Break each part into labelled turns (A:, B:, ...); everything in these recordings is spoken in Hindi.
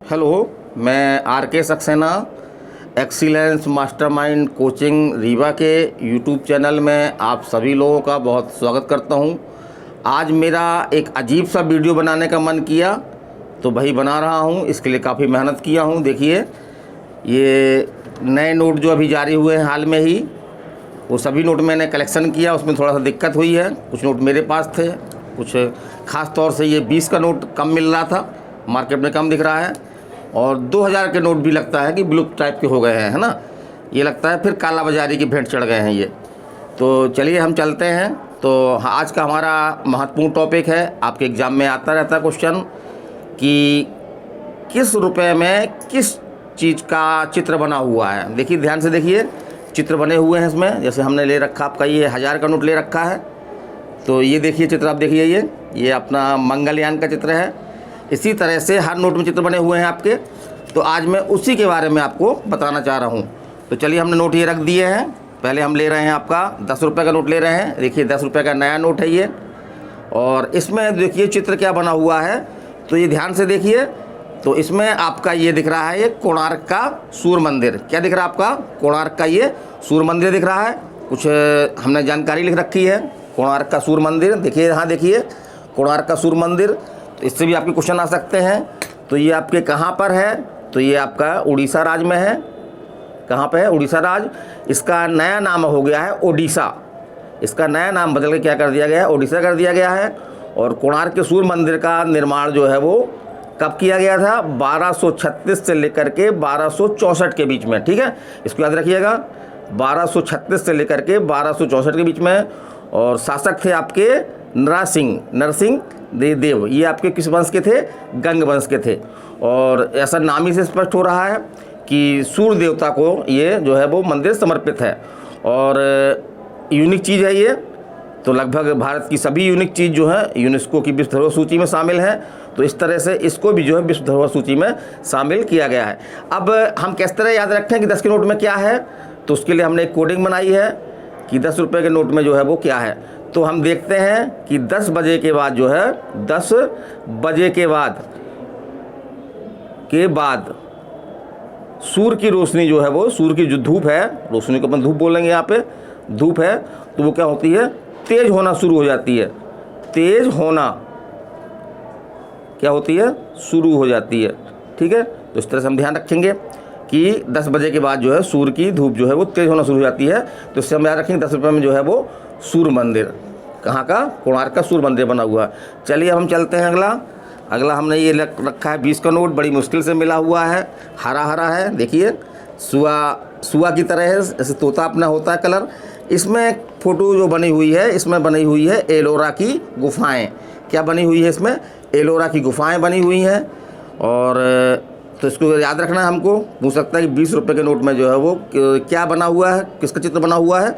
A: हेलो, मैं आर के Saxena excellence mastermind coaching Rewa के यूट्यूब चैनल में आप सभी लोगों का बहुत स्वागत करता हूं। आज मेरा एक अजीब सा वीडियो बनाने का मन किया तो वही बना रहा हूं। इसके लिए काफ़ी मेहनत किया हूं। देखिए, ये नए नोट जो अभी जारी हुए हैं हाल में ही, वो सभी नोट मैंने कलेक्शन किया। उसमें थोड़ा सा दिक्कत हुई है। कुछ नोट मेरे पास थे, कुछ ख़ास तौर से ये 20 का नोट कम मिल रहा था, मार्केट में कम दिख रहा है। और 2000 के नोट भी लगता है कि ब्लू टाइप के हो गए हैं, है ना। ये लगता है फिर काला बाजारी की भेंट चढ़ गए हैं ये। तो चलिए हम चलते हैं। तो आज का हमारा महत्वपूर्ण टॉपिक है, आपके एग्ज़ाम में आता रहता है क्वेश्चन कि किस रुपए में किस चीज़ का चित्र बना हुआ है। देखिए, ध्यान से देखिए, चित्र बने हुए हैं इसमें। जैसे हमने ले रखा, आपका ये 1000 का नोट ले रखा है। तो ये देखिए चित्र, आप देखिए, ये अपना मंगलयान का चित्र है। इसी तरह से हर नोट में चित्र बने हुए हैं आपके। तो आज मैं उसी के बारे में आपको बताना चाह रहा हूँ। तो चलिए, हमने नोट ये रख दिए हैं। पहले हम ले रहे हैं आपका 10 रुपये का नोट ले रहे हैं। देखिए, 10 रुपये का नया नोट है ये। और इसमें देखिए चित्र क्या बना हुआ है, तो ये ध्यान से देखिए। तो इसमें आपका ये दिख रहा है, ये कोणार्क का सूर्य मंदिर। क्या दिख रहा है आपका? कोणार्क का ये सूर्य मंदिर दिख रहा है। कुछ हमने जानकारी लिख रखी है, कोणार्क का सूर्य मंदिर। देखिए, यहाँ देखिए, कोणार्क का सूर्य मंदिर। तो इससे भी आपके क्वेश्चन आ सकते हैं। तो ये आपके कहाँ पर है? तो ये आपका उड़ीसा राज्य में है। कहाँ पे है? उड़ीसा राज्य। इसका नया नाम हो गया है ओडिशा। इसका नया नाम बदल के क्या कर दिया गया है? ओडिशा कर दिया गया है। और कोणार्क के सूर्य मंदिर का निर्माण जो है वो कब किया गया था? 1236 से लेकर के 1264 के बीच में। ठीक है, इसको याद रखिएगा, 1236 से लेकर के 1264 के बीच में। और शासक थे आपके नरसिंह देव। ये आपके किस वंश के थे? गंग वंश के थे। और ऐसा नाम ही से स्पष्ट हो रहा है कि सूर्य देवता को ये जो है वो मंदिर समर्पित है। और यूनिक चीज़ है ये। तो लगभग भारत की सभी यूनिक चीज़ जो है यूनेस्को की विश्व धरोहर सूची में शामिल है। तो इस तरह से इसको भी जो है विश्व धरोहर सूची में शामिल किया गया है। अब हम किस तरह याद रखें कि 10 के नोट में क्या है, तो उसके लिए हमने एक कोडिंग बनाई है कि 10 रुपये के नोट में जो है वो क्या है। तो हम देखते हैं कि 10 बजे के बाद जो है, 10 बजे के बाद सूर्य की रोशनी जो है वो, सूर्य की जो धूप है, रोशनी को अपन धूप बोलेंगे, यहाँ पे धूप है, तो वो क्या होती है? तेज होना शुरू हो जाती है। तेज होना क्या होती है? शुरू हो जाती है। ठीक है, तो इस तरह से हम ध्यान रखेंगे कि 10 बजे के बाद जो है सूर्य की धूप जो है वो तेज होना शुरू हो जाती है। तो इससे हम याद रखेंगे 10 रुपये में जो है वो सूर्य मंदिर, कहाँ का? कोणार्क का सूर्य मंदिर बना हुआ है। चलिए हम चलते हैं अगला हमने ये रखा है 20 का नोट। बड़ी मुश्किल से मिला हुआ है, हरा हरा है। देखिए, सुआ की तरह है, जैसे तोता अपना होता है कलर। इसमें फोटो जो बनी हुई है, इसमें बनी हुई है एलोरा की गुफाएँ। क्या बनी हुई है इसमें? एलोरा की गुफाएँ बनी हुई हैं। और तो इसको याद रखना है हमको। पूछ सकता है कि 20 रुपये के नोट में जो है वो क्या बना हुआ है, किसका चित्र बना हुआ है।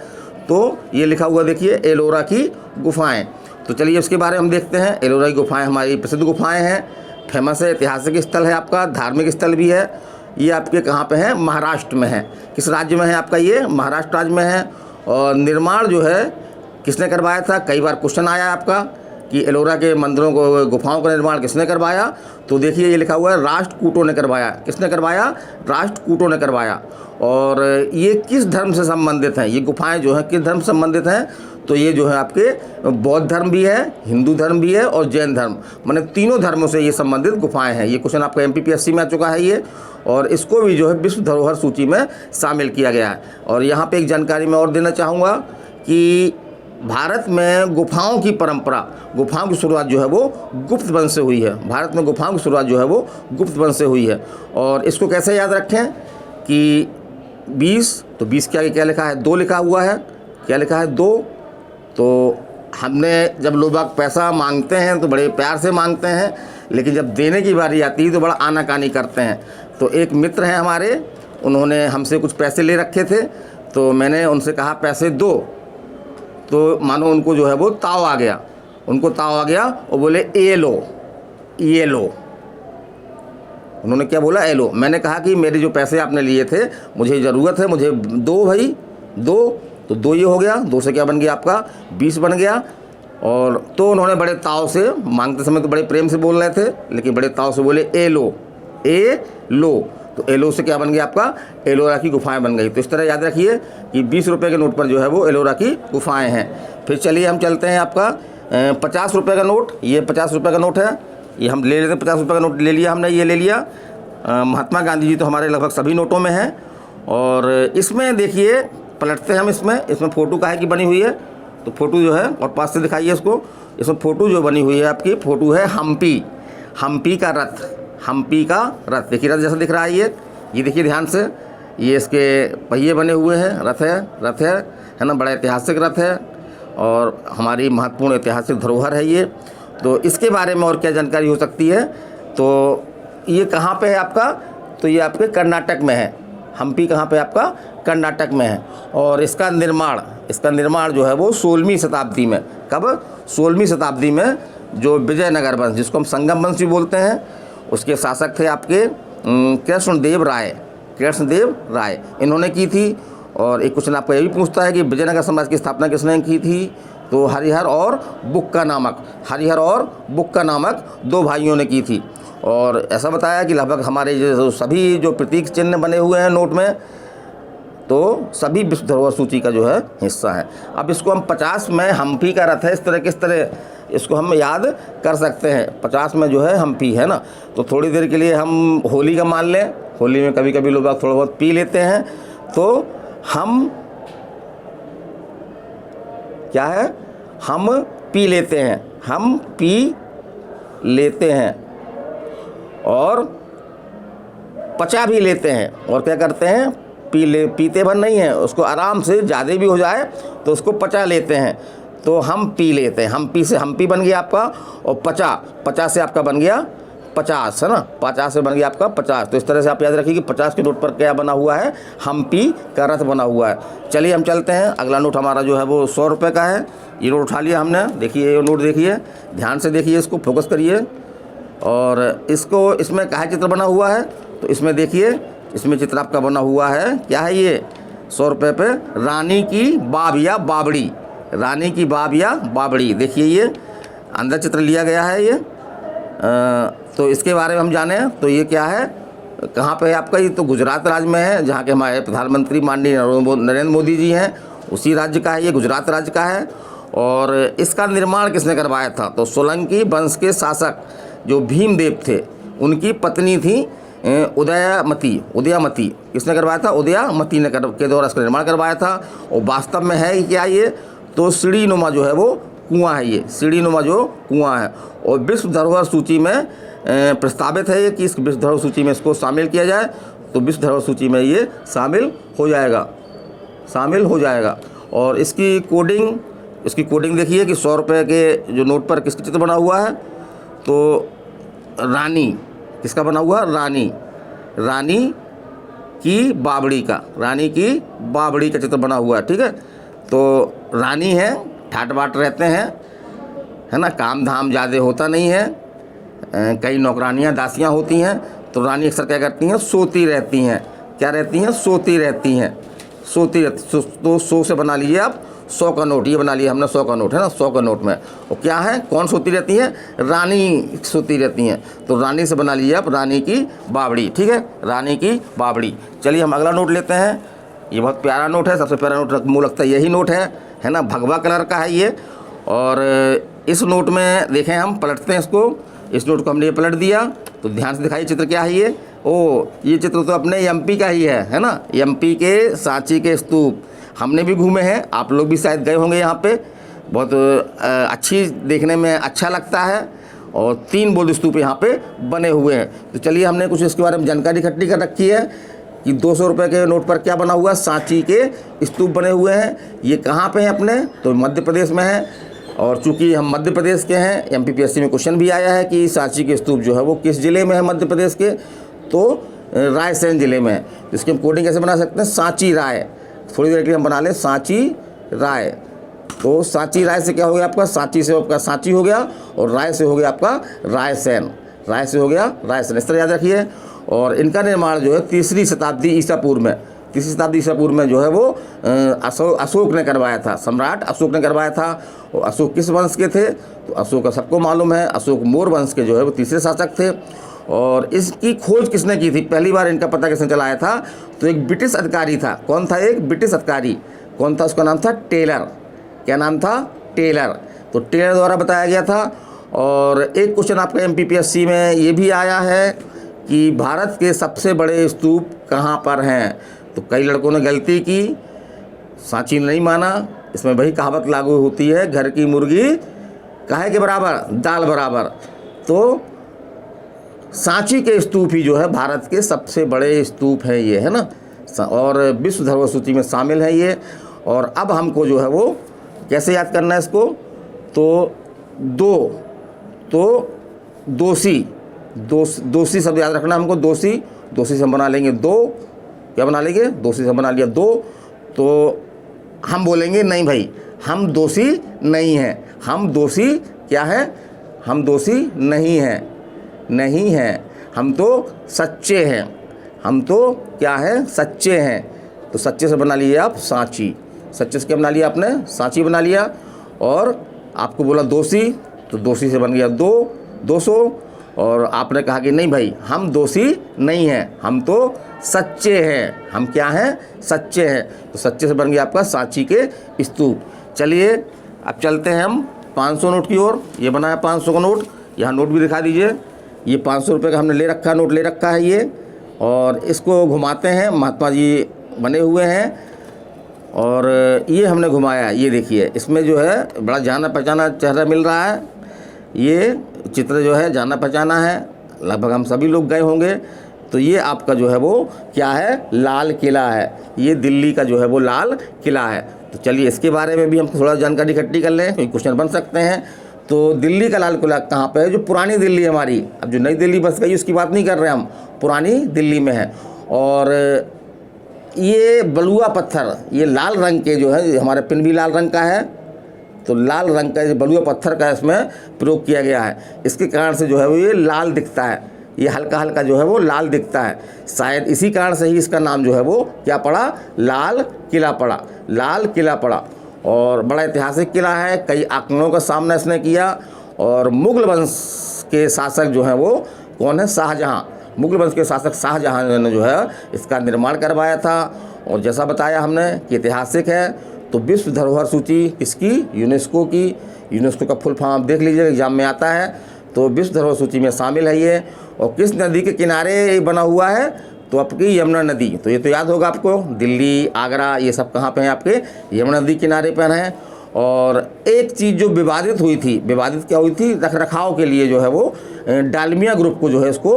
A: तो ये लिखा हुआ देखिए, एलोरा की गुफाएं। तो चलिए उसके बारे में हम देखते हैं। एलोरा की गुफाएं हमारी प्रसिद्ध गुफाएं हैं, फेमस है, ऐतिहासिक स्थल है आपका, धार्मिक स्थल भी है। ये आपके कहाँ पे है? महाराष्ट्र में है। किस राज्य में है आपका? ये महाराष्ट्र राज्य में है। और निर्माण जो है किसने करवाया था? कई बार क्वेश्चन आया आपका कि एलोरा के मंदिरों को, गुफाओं का निर्माण किसने करवाया। तो देखिए, ये लिखा हुआ है राष्ट्रकूटों ने करवाया। किसने करवाया? राष्ट्रकूटों ने करवाया। और ये किस धर्म से संबंधित हैं? ये गुफाएं जो हैं किस धर्म से संबंधित हैं? तो ये जो है आपके बौद्ध धर्म भी है, हिंदू धर्म भी है और जैन धर्म, माने तीनों धर्मों से ये संबंधित गुफाएं हैं। ये क्वेश्चन आपका MPPSC में आ चुका है ये। और इसको भी जो है विश्व धरोहर सूची में शामिल किया गया है। और यहाँ पर एक जानकारी मैं और देना चाहूँगा कि भारत में गुफाओं की परंपरा, गुफाओं की शुरुआत जो है वो गुप्त वंश से हुई है। भारत में गुफाओं की शुरुआत जो है वो गुप्त वंश से हुई है। और इसको कैसे याद रखें कि 20, तो 20 के आगे क्या लिखा है? 2 लिखा हुआ है। क्या लिखा है? 2। तो हमने जब लोग पैसा मांगते हैं तो बड़े प्यार से मांगते हैं, लेकिन जब देने की बारी आती है तो बड़ा आनाकानी करते हैं। तो एक मित्र हैं हमारे, उन्होंने हमसे कुछ पैसे ले रखे थे। तो मैंने उनसे कहा पैसे दो, तो मानो उनको जो है वो ताव आ गया, उनको ताव आ गया और बोले ये लो। उन्होंने क्या बोला? ए लो। मैंने कहा कि मेरे जो पैसे आपने लिए थे मुझे ज़रूरत है, मुझे दो भाई, दो। तो 2 ये हो गया, 2 से क्या बन गया आपका? 20 बन गया। और तो उन्होंने बड़े ताव से, मांगते समय तो बड़े प्रेम से बोल रहे थे, लेकिन बड़े ताव से बोले ए लो। एलो, तो एलो से क्या बन गया आपका, एलोरा की गुफाएं बन गई। तो इस तरह याद रखिए कि 20 रुपये के नोट पर जो है वो एलोरा की गुफाएं हैं। फिर चलिए हम चलते हैं आपका 50 रुपये का नोट। ये 50 रुपये का नोट है, ये हम ले लेते हैं। 50 रुपये का नोट ले लिया हमने, ये ले लिया। महात्मा गांधी जी तो हमारे लगभग सभी नोटों में हैं। और इसमें देखिए पलटते हैं हम, इसमें फ़ोटो काहे की बनी हुई है, तो फ़ोटो जो है और पास से दिखाइए इसको। इसमें फ़ोटो जो बनी हुई है आपकी, फ़ोटो है हम्पी का रथ, हम्पी का रथ। देखिए रथ जैसा दिख रहा है ये देखिए ध्यान से, ये इसके पहिए बने हुए हैं, रथ है ना, बड़ा ऐतिहासिक रथ है और हमारी महत्वपूर्ण ऐतिहासिक धरोहर है ये। तो इसके बारे में और क्या जानकारी हो सकती है, तो ये कहाँ पे है आपका, तो ये आपके कर्नाटक में है। हम्पी कहाँ पे आपका, कर्नाटक में है। और इसका निर्माण जो है वो 16वीं शताब्दी में, कब, 16वीं शताब्दी में जो विजयनगर वंश, जिसको हम संगम वंश भी बोलते हैं, उसके शासक थे आपके कृष्णदेव राय, इन्होंने की थी। और एक क्वेश्चन आपको ये भी पूछता है कि विजयनगर साम्राज्य की स्थापना किसने की थी, तो हरिहर और बुक्का नामक 2 भाइयों ने की थी। और ऐसा बताया कि लगभग हमारे जो सभी जो प्रतीक चिन्ह बने हुए हैं नोट में, तो सभी विश्व धरोहर सूची का जो है हिस्सा है। अब इसको हम 50 में हम्पी का रथ है, किस तरह इसको हम याद कर सकते हैं। 50 में जो है हम्पी है ना, तो थोड़ी देर के लिए हम होली का मान लें। होली में कभी कभी लोग थोड़ा बहुत पी लेते हैं, तो हम क्या है, हम पी लेते हैं और पचा भी लेते हैं। और क्या करते हैं, पीते भर नहीं है उसको, आराम से ज़्यादा भी हो जाए तो उसको पचा लेते हैं। तो हम पी लेते हैं, हम्पी से हम्पी बन गया आपका, और 50 से आपका बन गया 50, है ना, 50 से बन गया आपका 50। तो इस तरह से आप याद रखिए कि 50 के नोट पर क्या बना हुआ है, हम्पी का रथ बना हुआ है। चलिए हम चलते हैं, अगला नोट हमारा जो है वो 100 रुपये का है। ये नोट उठा लिया हमने, देखिए ये नोट देखिए, ध्यान से देखिए, इसको फोकस करिए। और इसमें काहे चित्र बना हुआ है, तो इसमें देखिए, इसमें चित्र आपका बना हुआ है, क्या है ये, 100 रुपये पे रानी की बाब या बावड़ी, देखिए ये अंदर चित्र लिया गया है ये। तो इसके बारे में हम जाने, तो ये क्या है, कहाँ पे है आपका, ये तो गुजरात राज्य में है, जहाँ के हमारे प्रधानमंत्री माननीय नरेंद्र मोदी जी हैं, उसी राज्य का है ये, गुजरात राज्य का है। और इसका निर्माण किसने करवाया था, तो सोलंकी वंश के शासक जो भीमदेव थे, उनकी पत्नी थी उदयामती। किसने करवाया था, उदयामती ने के द्वारा इसका निर्माण करवाया था। और वास्तव में है क्या ये, तो सीढ़ीनुमा जो है वो कुआं है, ये सीढ़ीनुमा जो कुआं है। और विश्व धरोहर सूची में प्रस्तावित है ये कि इस विश्व धरोहर सूची में इसको शामिल किया जाए, तो विश्व धरोहर सूची में ये शामिल हो जाएगा। और इसकी कोडिंग देखिए कि 100 रुपये के जो नोट पर किसका चित्र बना हुआ है, तो रानी, किसका बना हुआ, रानी की बावड़ी का चित्र बना हुआ है, ठीक है। तो रानी है, ठाट बाट रहते हैं, है ना, काम धाम ज़्यादा होता नहीं है, कई नौकरानियाँ दासियाँ होती हैं, तो रानी अक्सर क्या करती हैं, सोती रहती हैं। तो 100 से बना लीजिए आप 100 का नोट, ये बना लिया हमने 100 का नोट, है ना, 100 का नोट में। और क्या है, कौन सोती रहती है, रानी सोती रहती हैं, तो रानी से बना लीजिए आप रानी की बावड़ी, ठीक है, रानी की बावड़ी। चलिए हम अगला नोट लेते हैं। ये बहुत प्यारा नोट है, सबसे प्यारा नोट मुझे लगता है यही नोट है ना, भगवा कलर का है ये। और इस नोट में देखें, हम पलटते हैं इसको, इस नोट को हमने ये पलट दिया, तो ध्यान से दिखाइए चित्र क्या है ये, ये चित्र तो अपने एमपी का ही है ना, एमपी के सांची के स्तूप। हमने भी घूमे हैं, आप लोग भी शायद गए होंगे यहाँ पे, बहुत अच्छी, देखने में अच्छा लगता है। और 3 बौद्ध स्तूप यहाँ पे बने हुए हैं। तो चलिए हमने कुछ इसके बारे में जानकारी इकट्ठी कर रखी है कि 200 रुपये के नोट पर क्या बना हुआ है, सांची के स्तूप बने हुए हैं। ये कहाँ पे हैं अपने, तो मध्य प्रदेश में है। और चूँकि हम मध्य प्रदेश के हैं, MPPSC में क्वेश्चन भी आया है कि सांची के स्तूप जो है वो किस ज़िले में है मध्य प्रदेश के, तो रायसेन ज़िले में है। इसकी हम कोडिंग कैसे बना सकते हैं, सांची राय, थोड़ी देर के लिए हम बना लें सांची राय। तो सांची राय से क्या हो गया आपका, सांची से आपका सांची हो गया, और राय से हो गया आपका रायसेन, इस तरह याद रखिए। और इनका निर्माण जो है 3री शताब्दी ईसा पूर्व में जो है वो अशोक ने करवाया था, सम्राट अशोक ने करवाया था। और अशोक किस वंश के थे, तो अशोक का सबको मालूम है, अशोक मौर्य वंश के जो है वो 3रे शासक थे। और इसकी खोज किसने की थी, पहली बार इनका पता किसने चलाया था, तो एक ब्रिटिश अधिकारी था। कौन था? एक ब्रिटिश अधिकारी। कौन था? उसका नाम था टेलर। क्या नाम था? टेलर। तो टेलर द्वारा बताया गया था। और एक क्वेश्चन आपका MPPSC में ये भी आया है कि भारत के सबसे बड़े स्तूप कहाँ पर हैं। तो कई लड़कों ने गलती की, सांची ने नहीं माना। इसमें वही कहावत लागू होती है, घर की मुर्गी काहे के बराबर, दाल बराबर। तो सांची के स्तूप ही जो है भारत के सबसे बड़े स्तूप हैं ये, है ना, और विश्व धरोहर सूची में शामिल है ये। और अब हमको जो है वो कैसे याद करना है इसको, तो दोषी शब्द याद रखना हमको। दोषी से हम बना लेंगे दो, क्या बना लेंगे? दोषी से बना लिया दो। तो हम बोलेंगे नहीं भाई, हम दोषी नहीं हैं। हम दोषी क्या है? हम दोषी नहीं हैं, हम तो सच्चे हैं। हम तो क्या है? सच्चे हैं। तो सच्चे से बना लिया आप सांची। सच्चे से क्या बना लिया आपने? सांची बना लिया। और आपको बोला दोषी, तो दोषी से बन गया 200। और आपने कहा कि नहीं भाई, हम दोषी नहीं हैं, हम तो सच्चे हैं। हम क्या हैं? सच्चे हैं। तो सच्चे से बन गया आपका सांची के स्तूप। चलिए अब चलते हैं हम 500 नोट की ओर। ये बना है 500 का नोट। यहाँ नोट भी दिखा दीजिए। ये 500 रुपये का हमने ले रखा, नोट ले रखा है ये। और इसको घुमाते हैं, महात्मा जी बने हुए हैं। और ये हमने घुमाया, ये देखिए, इसमें जो है बड़ा जाना पहचाना चेहरा मिल रहा है। ये चित्र जो है जाना पहचाना है, लगभग हम सभी लोग गए होंगे। तो ये आपका जो है वो क्या है? लाल किला है। ये दिल्ली का जो है वो लाल किला है। तो चलिए इसके बारे में भी हम थोड़ा जानकारी इकट्ठी कर लें, कोई क्वेश्चन बन सकते हैं। तो दिल्ली का लाल किला कहाँ पे है? जो पुरानी दिल्ली हमारी, अब जो नई दिल्ली बस गई उसकी बात नहीं कर रहे हम, पुरानी दिल्ली में है। और ये बलुआ पत्थर, ये लाल रंग के जो है, हमारा पिन भी लाल रंग का है। तो लाल रंग का बलुआ पत्थर का इसमें प्रयोग किया गया है। इसके कारण से जो है वो ये लाल दिखता है, ये हल्का हल्का जो है वो लाल दिखता है। शायद इसी कारण से ही इसका नाम जो है वो क्या पड़ा? लाल किला पड़ा। लाल किला पड़ा। और बड़ा ऐतिहासिक किला है, कई आक्रमणों का सामना इसने किया। और मुगल वंश के शासक जो हैं वो कौन है? शाहजहाँ। मुगल वंश के शासक शाहजहाँ ने जो है इसका निर्माण करवाया था। और जैसा बताया हमने कि ऐतिहासिक है। तो विश्व धरोहर सूची किसकी? यूनेस्को की। यूनेस्को का फुल फॉर्म आप देख लीजिए, एग्जाम में आता है। तो विश्व धरोहर सूची में शामिल है ये। और किस नदी के किनारे बना हुआ है? तो आपकी यमुना नदी। तो ये तो याद होगा आपको, दिल्ली, आगरा, ये सब कहाँ पे हैं? आपके यमुना नदी किनारे पर हैं। और एक चीज़ जो विवादित हुई थी, विवादित क्या हुई थी? रख रखाव के लिए जो है वो डालमिया ग्रुप को जो है इसको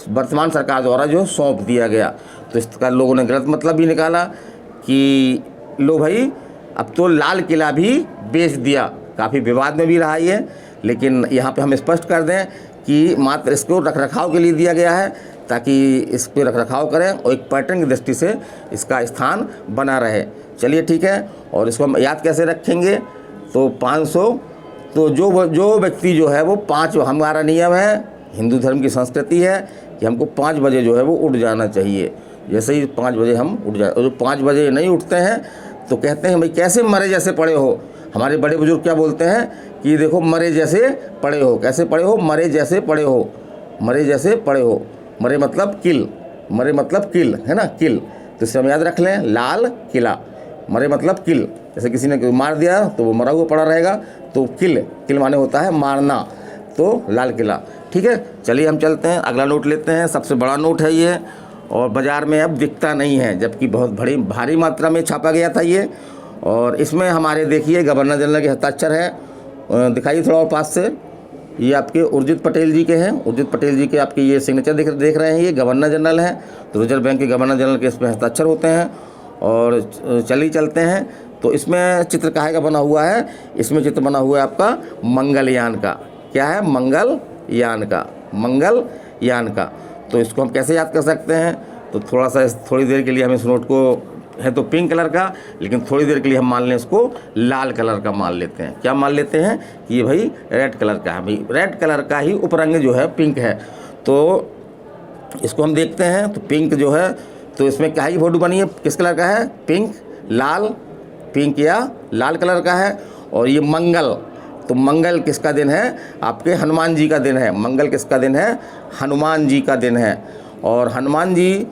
A: वर्तमान सरकार द्वारा जो सौंप दिया गया। तो इसका लोगों ने गलत मतलब भी निकाला कि लो भाई, अब तो लाल किला भी बेच दिया। काफ़ी विवाद में भी रहा ये, लेकिन यहाँ पे हम स्पष्ट कर दें कि मात्र इसको रख रखाव के लिए दिया गया है, ताकि इस पर रख रखाव करें और एक पर्यटन की दृष्टि से इसका स्थान बना रहे। चलिए ठीक है। और इसको हम याद कैसे रखेंगे? तो 500, तो जो व्यक्ति जो है वो 5, हमारा नियम है, हिंदू धर्म की संस्कृति है कि हमको 5 बजे जो है वो उठ जाना चाहिए। जैसे ही 5 बजे हम उठ जाए, और जो 5 बजे नहीं उठते हैं तो कहते हैं भाई कैसे मरे जैसे पड़े हो। हमारे बड़े बुजुर्ग क्या बोलते हैं कि देखो मरे जैसे पड़े हो। कैसे पड़े हो? मरे जैसे पड़े हो। मरे जैसे पड़े हो। मरे मतलब किल, मरे मतलब किल, है ना, किल। तो इसे हम याद रख लें, लाल किला। मरे मतलब किल, जैसे किसी ने मार दिया तो वो मरा हुआ पड़ा रहेगा। तो किल माने होता है मारना। तो लाल किला। ठीक है, चलिए हम चलते हैं, अगला नोट लेते हैं। सबसे बड़ा नोट है ये, और बाज़ार में अब दिखता नहीं है, जबकि बहुत भारी मात्रा में छापा गया था ये। और इसमें हमारे देखिए गवर्नर जनरल के हस्ताक्षर है। दिखाइए थोड़ा और पास से। ये आपके उर्जित पटेल जी के हैं। उर्जित पटेल जी के आपके ये सिग्नेचर देख रहे हैं, ये गवर्नर जनरल हैं। तो रिजर्व बैंक के गवर्नर जनरल के इसमें हस्ताक्षर होते हैं। और चलिए चलते हैं। तो इसमें चित्र काहे का बना हुआ है? इसमें चित्र बना हुआ है आपका मंगलयान का। क्या है? मंगलयान का। मंगलयान का। तो इसको हम कैसे याद कर सकते हैं? तो थोड़ी देर के लिए हम इस नोट को, है तो पिंक कलर का, लेकिन थोड़ी देर के लिए हम मान लें इसको लाल कलर का मान लेते हैं। क्या मान लेते हैं? कि ये भाई रेड कलर का है। भाई रेड कलर का ही उपरंग जो है पिंक है। तो इसको हम देखते हैं। तो पिंक जो है, तो इसमें क्या ही फोटो बनी है? किस कलर का है? पिंक, लाल, पिंक या लाल कलर का है। और ये मंगल, तो मंगल किसका दिन है? आपके हनुमान जी का दिन है। मंगल किसका दिन है? हनुमान जी का दिन है। और हनुमान जी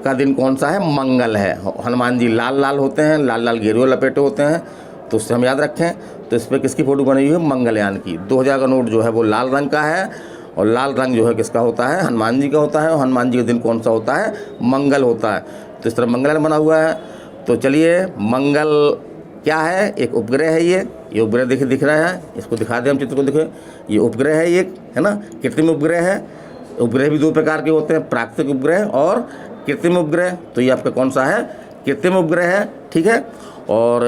A: का दिन कौन सा है? मंगल है। हनुमान जी लाल लाल होते हैं, लाल लाल घेरुए लपेटे होते हैं, तो उससे हम याद रखें। तो इस पर किसकी फ़ोटो बनी हुई है? मंगलयान की। 2000 का नोट जो है वो लाल रंग का है, और लाल रंग जो है किसका होता है? हनुमान जी का होता है। और हनुमान जी का दिन कौन सा होता है? मंगल होता है। तो इस तरह मंगलयान बना हुआ है। तो चलिए, मंगल क्या है? एक उपग्रह है। ये उपग्रह दिख रहा है, इसको दिखा दें हम, चित्र को दिखे। ये उपग्रह है एक, है ना, कृत्रिम उपग्रह है। उपग्रह भी दो प्रकार के होते हैं, प्राकृतिक उपग्रह और कृत्रिम उपग्रह। तो ये आपका कौन सा है? कृत्रिम उपग्रह है, ठीक है। और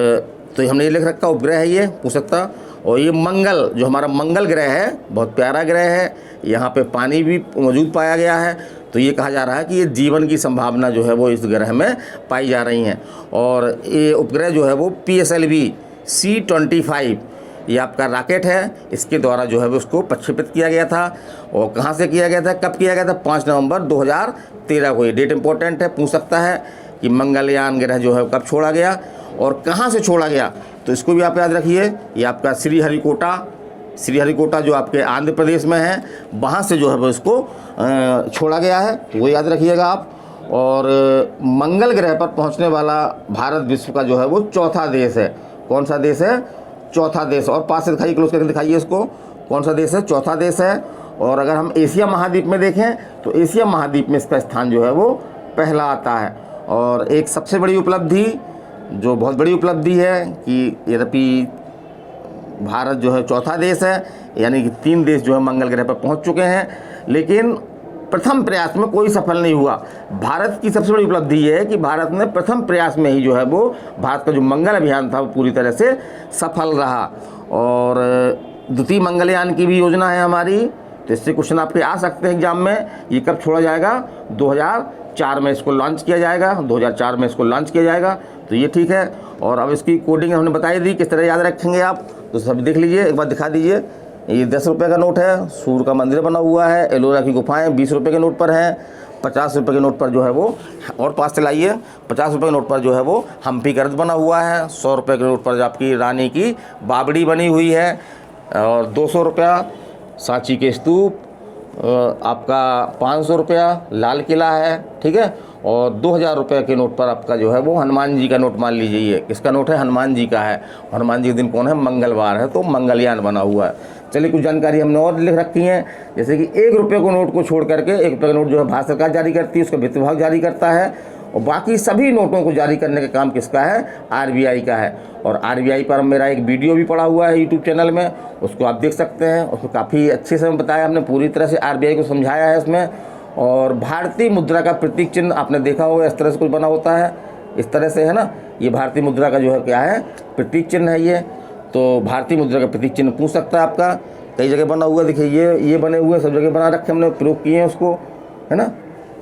A: तो हमने ये लिख रखा उपग्रह है, ये पूछ सकता। और ये मंगल जो हमारा मंगल ग्रह है, बहुत प्यारा ग्रह है। यहाँ पे पानी भी मौजूद पाया गया है। तो ये कहा जा रहा है कि ये जीवन की संभावना जो है वो इस ग्रह में पाई जा रही हैं। और ये उपग्रह जो है वो PSLV C-25 ये आपका रॉकेट है, इसके द्वारा जो है वो उसको प्रक्षेपित किया गया था। और कहाँ से किया गया था, कब किया गया था? 5 नवंबर 2013 को। ये डेट इंपॉर्टेंट है, पूछ सकता है कि मंगलयान ग्रह जो है कब छोड़ा गया और कहाँ से छोड़ा गया। तो इसको भी आप याद रखिए। ये आपका श्रीहरिकोटा जो आपके आंध्र प्रदेश में है, वहाँ से जो है वो इसको छोड़ा गया है, वो याद रखिएगा आप। और मंगल ग्रह पर पहुँचने वाला भारत विश्व का जो है वो चौथा देश है। कौन सा देश है? चौथा देश। और पास से दिखाइए, क्लोज करके दिखाइए इसको, कौन सा देश है? चौथा देश है। और अगर हम एशिया महाद्वीप में देखें तो एशिया महाद्वीप में इसका स्थान जो है वो पहला आता है। और एक सबसे बड़ी उपलब्धि, जो बहुत बड़ी उपलब्धि है, कि यद्यपि भारत जो है चौथा देश है, यानी कि 3 देश जो है मंगल ग्रह पर पहुंच चुके हैं, लेकिन प्रथम प्रयास में कोई सफल नहीं हुआ। भारत की सबसे बड़ी उपलब्धि ये है कि भारत ने प्रथम प्रयास में ही जो है वो भारत का जो मंगल अभियान था वो पूरी तरह से सफल रहा। और द्वितीय मंगलयान की भी योजना है हमारी। तो इससे क्वेश्चन आपके आ सकते हैं एग्जाम में। ये कब छोड़ा जाएगा? 2004 में इसको लॉन्च किया जाएगा। 2004 में इसको लॉन्च किया जाएगा। तो ये ठीक है। और अब इसकी कोडिंग हमने बताई दी, किस तरह याद रखेंगे आप, तो सब देख लीजिए, एक बार दिखा दीजिए। ये 10 रुपये का नोट है, सूर्य का मंदिर बना हुआ है, एलोरा की गुफाएं 20 रुपये के नोट पर हैं। 50 रुपये के नोट पर जो है वो, और पास से लाइए, 50 रुपये के नोट पर जो है वो हम्पी गर्द बना हुआ है। 100 रुपये के नोट पर जो आपकी रानी की बावड़ी बनी हुई है। और 200 रुपया सांची के स्तूप, आपका 500 रुपया लाल किला है, ठीक है। और 2000 रुपये के नोट पर आपका जो है वो हनुमान जी का नोट मान लीजिए। ये किसका नोट है? हनुमान जी का है। हनुमान जी के दिन कौन है? मंगलवार है, तो मंगलयान बना हुआ है। चलिए, कुछ जानकारी हमने और लिख रखी है, जैसे कि 1 रुपये को नोट को छोड़ करके, 1 रुपये का नोट जो है भारत सरकार जारी करती है, उसका वित्त विभाग जारी करता है। और बाकी सभी नोटों को जारी करने का काम किसका है? RBI का है। और RBI पर मेरा एक वीडियो भी पड़ा हुआ है यूट्यूब चैनल में, उसको आप देख सकते हैं। उसमें काफ़ी अच्छे से बताया, हमने पूरी तरह से RBI को समझाया है इसमें। और भारतीय मुद्रा का प्रतीक चिन्ह आपने देखा होगा, इस तरह से कुछ बना होता है, इस तरह से, है ना। ये भारतीय मुद्रा का जो है क्या है? प्रतीक चिन्ह है ये। तो भारतीय मुद्रा का प्रतीक चिन्ह पूछ सकता है आपका, कई जगह बना हुआ, देखिए ये बने हुए, सब जगह बना रखे, हमने प्रयोग किए हैं उसको, है ना।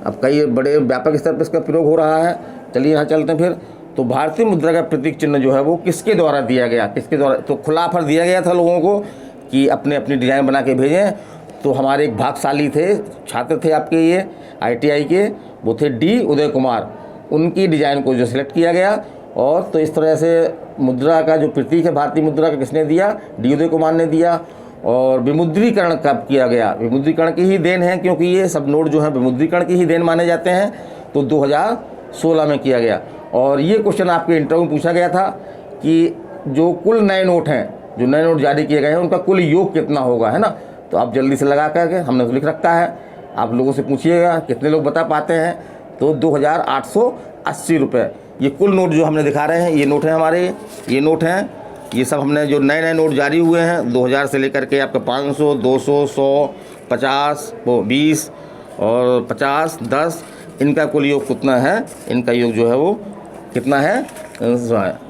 A: अब कई बड़े व्यापक स्तर पर इसका प्रयोग हो रहा है। चलिए यहाँ चलते हैं फिर। तो भारतीय मुद्रा का प्रतीक चिन्ह जो है वो किसके द्वारा दिया गया? किसके द्वारा? तो खुला ऑफर दिया गया था लोगों को कि अपने अपनी डिज़ाइन बना के भेजें। तो हमारे एक भागशाली थे, छात्र थे आपके, ये ITI के, वो थे D उदय कुमार। उनकी डिज़ाइन को जो सिलेक्ट किया गया। और तो इस तरह से मुद्रा का जो प्रतीक है भारतीय मुद्रा का किसने दिया? D उदय कुमार ने दिया। और विमुद्रीकरण कब किया गया? विमुद्रीकरण की ही देन है, क्योंकि ये सब नोट जो है विमुद्रीकरण की ही देन माने जाते हैं। तो 2016 में किया गया। और ये क्वेश्चन आपके इंटरव्यू में पूछा गया था कि जो कुल नए नोट हैं, जो नए नोट जारी किए गए हैं, उनका कुल योग कितना होगा, है ना। तो आप जल्दी से लगा करके, हमने तो लिख रखा है, आप लोगों से पूछिएगा कितने लोग बता पाते हैं। तो 2880 रुपये ये कुल नोट जो हमने दिखा रहे हैं, ये नोट हैं हमारे, ये नोट हैं। ये सब हमने जो नए नए नोट जारी हुए हैं 2000 से लेकर के आपका 500, 200, 100, 50, 20 और 50, 10, इनका कुल योग कितना है? इनका योग जो है वो कितना है?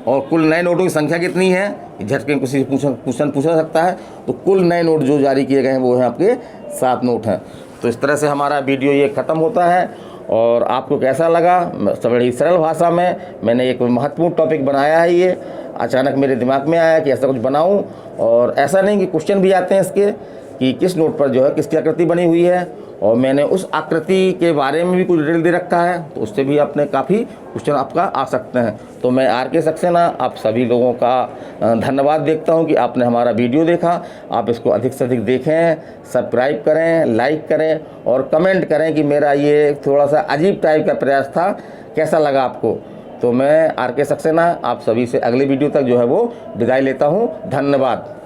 A: और कुल नए नोटों की संख्या कितनी है? झटके किसी क्वेश्चन पूछा सकता है। तो कुल नए नोट जो जारी किए गए हैं वो हैं आपके 7 नोट हैं। तो इस तरह से हमारा वीडियो ये ख़त्म होता है। और आपको कैसा लगा? बड़ी सरल भाषा में मैंने एक महत्वपूर्ण टॉपिक बनाया है। ये अचानक मेरे दिमाग में आया कि ऐसा कुछ बनाऊं। और ऐसा नहीं कि क्वेश्चन भी आते हैं इसके कि किस नोट पर जो है किसकी आकृति बनी हुई है और मैंने उस आकृति के बारे में भी कुछ डिटेल दे रखा है, तो उससे भी आपने काफ़ी क्वेश्चन आपका आ सकते हैं। तो मैं RK सक्सेना आप सभी लोगों का धन्यवाद देखता हूं कि आपने हमारा वीडियो देखा। आप इसको अधिक से अधिक देखें, सब्सक्राइब करें, लाइक करें और कमेंट करें कि मेरा ये थोड़ा सा अजीब टाइप का प्रयास था, कैसा लगा आपको। तो मैं RK सक्सेना आप सभी से अगले वीडियो तक जो है वो विदाई लेता हूँ। धन्यवाद।